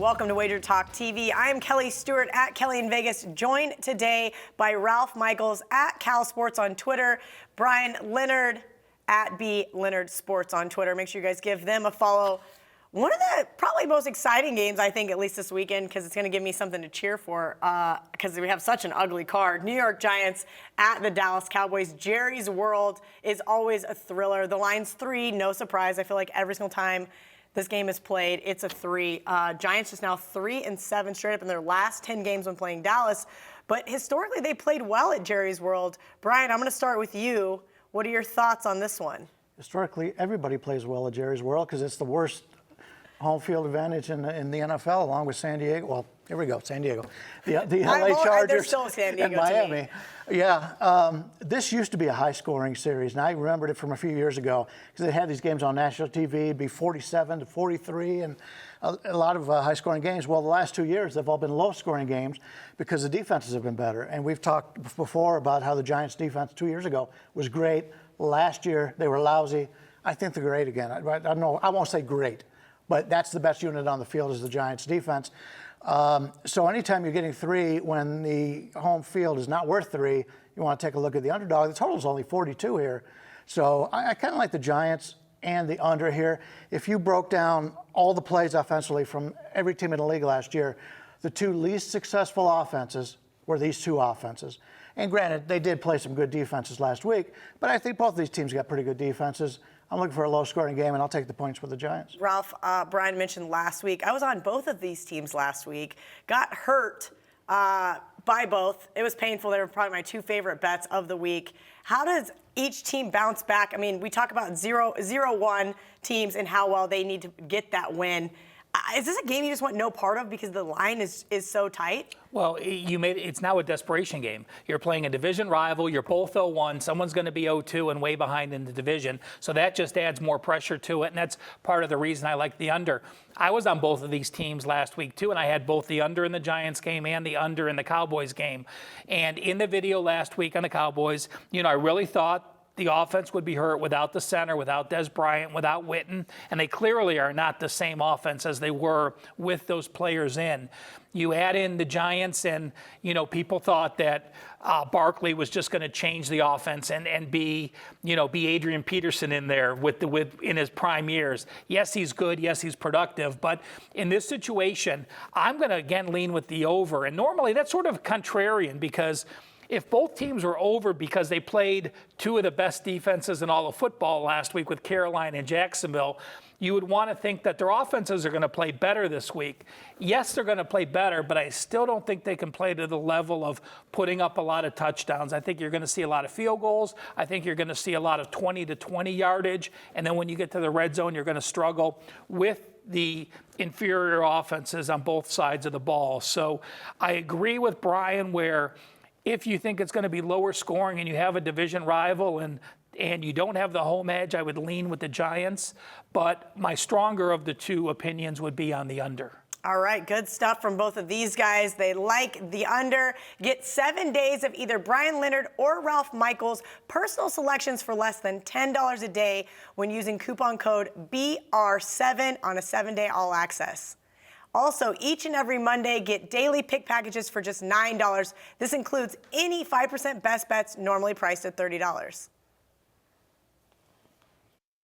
Welcome to WagerTalk TV. I am Kelly Stewart at Kelly in Vegas, joined today by Ralph Michaels at Cal Sports on Twitter, Bryan Leonard at B Leonard Sports on Twitter. Make sure you guys give them a follow. One of the probably most exciting games, I think, at least this weekend, because it's going to give me something to cheer for, because we have such an ugly card. New York Giants at the Dallas Cowboys. Jerry's World is always a thriller. The line's 3, no surprise. I feel like every single time this game is played, it's a 3. Giants just now 3-7 straight up in their last 10 games when playing Dallas. But historically, they played well at Jerry's World. Bryan, I'm going to start with you. What are your thoughts on this one? Historically, everybody plays well at Jerry's World because it's the worst home field advantage in the NFL, along with San Diego. Well, here we go, San Diego. The LA Chargers San Diego and Miami. Yeah, this used to be a high-scoring series, and I remembered it from a few years ago because they had these games on national TV. It'd be 47-43, and a lot of high-scoring games. Well, the last 2 years, they've all been low-scoring games because the defenses have been better. And we've talked before about how the Giants' defense 2 years ago was great. Last year, they were lousy. I think they're great again. I won't say great, but that's the best unit on the field is the Giants' defense. So anytime you're getting 3 when the home field is not worth 3, you want to take a look at the underdog. The total is only 42 here. So I kind of like the Giants and the under here. If you broke down all the plays offensively from every team in the league last year, the 2 least successful offenses were these 2 offenses. And granted, they did play some good defenses last week, but I think both of these teams got pretty good defenses. I'm looking for a low-scoring game, and I'll take the points for the Giants. Ralph, Bryan mentioned last week. I was on both of these teams last week. Got hurt by both. It was painful. They were probably my 2 favorite bets of the week. How does each team bounce back? I mean, we talk about 0-1 teams and how well they need to get that win. Is this a game you just want no part of because the line is so tight? Well, it's now a desperation game. You're playing a division rival. You're both 0-1. Someone's going to be 0-2 and way behind in the division. So that just adds more pressure to it, and that's part of the reason I like the under. I was on both of these teams last week, too, and I had both the under in the Giants game and the under in the Cowboys game. And in the video last week on the Cowboys, I really thought the offense would be hurt without the center, without Des Bryant, without Witten, and they clearly are not the same offense as they were with those players in. You add in the Giants, and people thought that Barkley was just going to change the offense and be Adrian Peterson in there in his prime years. Yes, he's good. Yes, he's productive. But in this situation, I'm going to again lean with the over. And normally that's sort of contrarian because if both teams were over because they played 2 of the best defenses in all of football last week with Carolina and Jacksonville, you would want to think that their offenses are going to play better this week. Yes, they're going to play better, but I still don't think they can play to the level of putting up a lot of touchdowns. I think you're going to see a lot of field goals. I think you're going to see a lot of 20-20 yardage. And then when you get to the red zone, you're going to struggle with the inferior offenses on both sides of the ball. So I agree with Bryan where if you think it's going to be lower scoring and you have a division rival and you don't have the home edge, I would lean with the Giants. But my stronger of the 2 opinions would be on the under. All right, good stuff from both of these guys. They like the under. Get 7 days of either Bryan Leonard or Ralph Michaels' personal selections for less than $10 a day when using coupon code BR7 on a 7-day all-access. Also, each and every Monday, get daily pick packages for just $9. This includes any 5% best bets normally priced at $30.